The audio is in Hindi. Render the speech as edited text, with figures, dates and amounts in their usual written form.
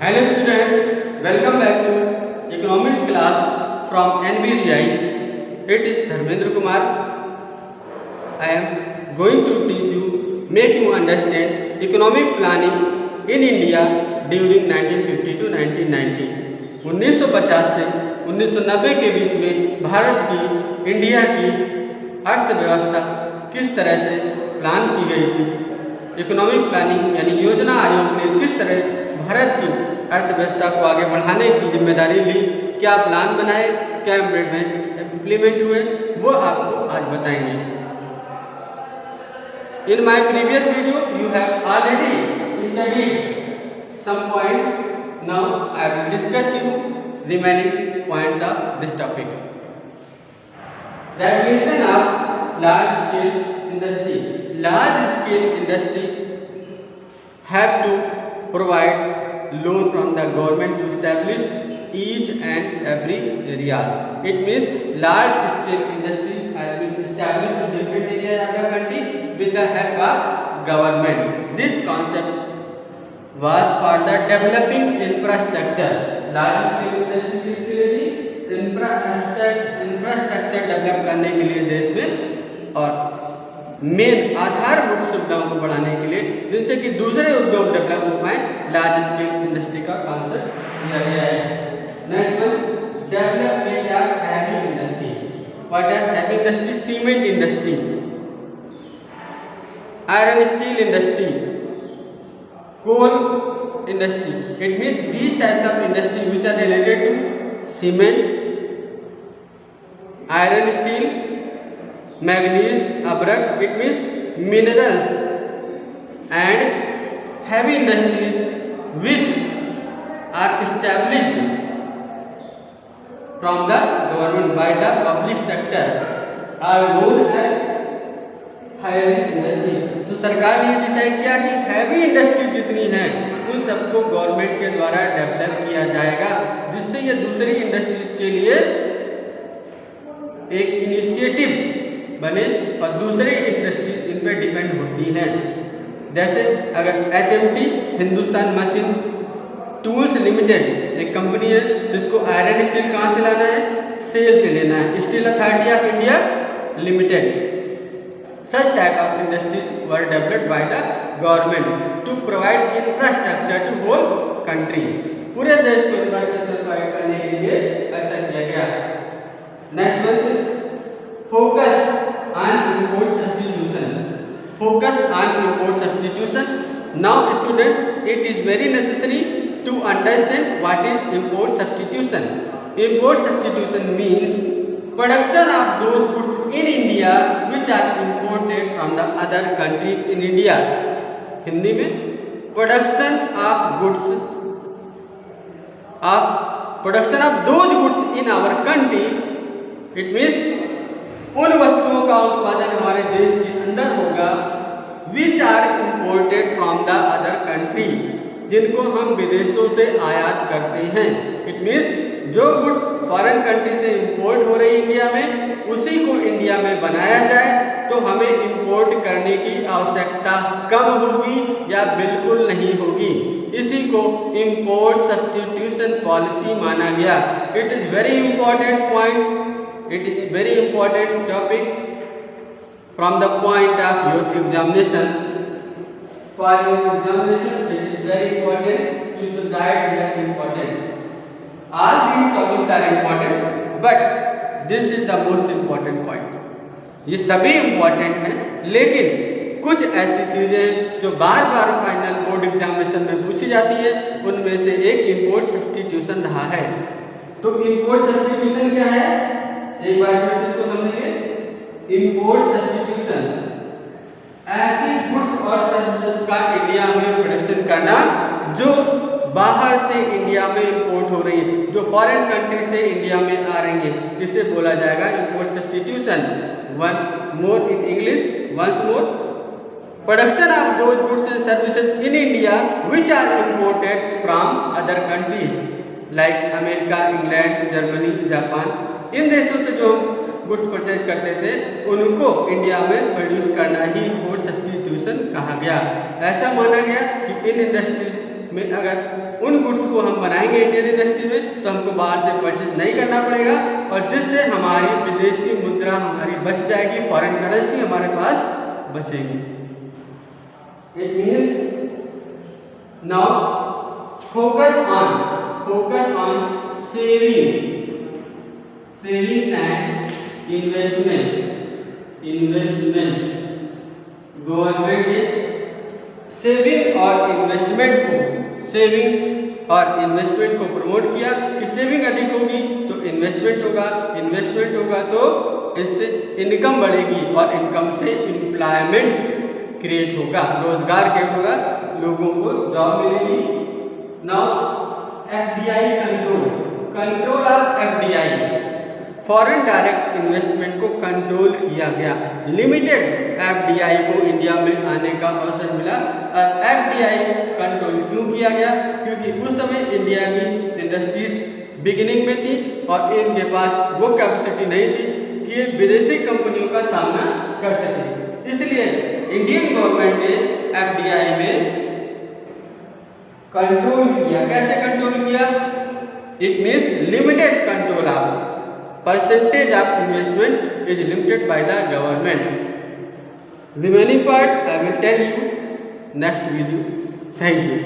Hello students, welcome back to economics class from NBGI. It is Dharmendra Kumar. I am going to teach you, make you understand economic planning in India during 1950 to 1990. 1950 से 1990 के बीच में भारत की, इंडिया की अर्थव्यवस्था किस तरह से प्लान की गई थी। इकोनॉमिक प्लानिंग यानी योजना आयोग ने किस तरह भारत की अर्थव्यवस्था को आगे बढ़ाने की जिम्मेदारी ली, क्या प्लान बनाए, क्या इम्प्लीमेंट हुए, वो आपको आज बताएंगे। In my previous video you have already studied some points. Now I will discuss you remaining points of this topic. Regulation of large scale industry. Large scale industry have to provide loan from the government to establish each and every areas. It means large scale industry has been established in different areas of the country with the help of government. This concept was for the developing infrastructure. Large scale industry किसके लिए थी? इंफ्रास्ट्रक्चर डेवलप करने के लिए देश में और मेन आधारभूत सुविधाओं को बढ़ाने के लिए, जिनसे कि दूसरे उद्योग डेवलप हो पाए। लार्ज स्केल इंडस्ट्री का कॉन्सेप्ट दिया गया है। Next one, development of heavy industry. What is heavy industry? Cement industry, iron steel industry, coal industry. It means these types of industry which are related to cement, iron, steel, manganese, abrak. It means minerals and heavy industries which are established from the government by the public sector are known as heavy industry. तो सरकार ने ये डिसाइड किया कि हैवी इंडस्ट्री जितनी हैं उन सबको गवर्नमेंट के द्वारा डेवलप किया जाएगा, जिससे ये दूसरी इंडस्ट्रीज के लिए एक इनिशिएटिव बने और दूसरी इंडस्ट्रीज इन पर डिपेंड होती हैं। जैसे अगर HMT Hindustan machine tools limited एक कंपनी है जिसको आयरन स्टील कहाँ से लाना है? सेल से लेना है। Steel authority of India limited. Such type of industries were developed by the government to provide infrastructure to whole country. पूरे देश को इंफ्रास्ट्रक्चर प्रोवाइड करने के लिए ऐसा किया गया। Next one is focus on import substitution. Focus on import substitution. Now students, it is very necessary to understand what is import substitution. Import substitution means production of those goods in India which are imported from the other countries in India. Hindi में production of those goods in our country. It means उन वस्तुओं का उत्पादन हमारे देश के अंदर होगा which are imported from the other country, जिनको हम विदेशों से आयात करते हैं। It means जो गुड्स फॉरेन कंट्री से इंपोर्ट हो रही इंडिया में, उसी को इंडिया में बनाया जाए तो हमें इंपोर्ट करने की आवश्यकता कम होगी या बिल्कुल नहीं होगी। इसी को इंपोर्ट सब्स्टिट्यूशन पॉलिसी माना गया। It is very important point, it is very important topic from the point of your examination. For your examination it is very important, you should write very important. All these topics are important, but this is the most important point. ये सभी important हैं, लेकिन कुछ ऐसी चीज़ें जो बार बार फाइनल बोर्ड एग्जामिनेशन में पूछी जाती है, उनमें से एक इंपोर्ट सब्स्टिट्यूशन रहा है। तो इंपोर्ट सब्स्टिट्यूशन क्या है? एक बार फिर इसको समझिए। इंपोर्ट सब्स्टिट्यूशन ऐसी गुड्स और सर्विसेज का इंडिया में प्रोडक्शन करना जो बाहर से इंडिया में इंपोर्ट हो रही है, जो फॉरेन कंट्री से इंडिया में आ रही है, इसे बोला जाएगा import substitution. One more in English, once more, production of those goods and services in India which are imported from other country like America, England, Germany, Japan. इन देशों से जो गुड्स परचेज करते थे उनको इंडिया में प्रोड्यूस करना ही इंपोर्ट सब्स्टिट्यूशन कहा गया। ऐसा माना गया कि इन इंडस्ट्रीज में अगर उन गुड्स को हम बनाएंगे इंडियन इंडस्ट्री में, तो हमको बाहर से परचेज नहीं करना पड़ेगा, और जिससे हमारी विदेशी मुद्रा हमारी बच जाएगी, फॉरेन करेंसी हमारे पास बचेगी। It means now focus on saving and investment. Government ने सेविंग और इन्वेस्टमेंट को प्रमोट किया कि सेविंग अधिक होगी तो इन्वेस्टमेंट होगा तो इससे इनकम बढ़ेगी, और इनकम से एम्प्लॉयमेंट क्रिएट होगा, रोजगार क्रिएट होगा, लोगों को जॉब मिलेगी। Now FDI control of FDI, foreign direct investment को कंट्रोल किया गया। लिमिटेड FDI को इंडिया में आने का अवसर मिला। और FDI कंट्रोल क्यों किया गया? क्योंकि उस समय इंडिया की इंडस्ट्रीज बिगिनिंग में थी और इनके पास वो कैपेसिटी नहीं थी कि ये विदेशी कंपनियों का सामना कर सके। इसलिए इंडियन गवर्नमेंट ने FDI में कंट्रोल किया। कैसे कंट्रोल किया? It means limited control of percentage of investment is limited by the government. Remaining part I will tell you next video. Thank you.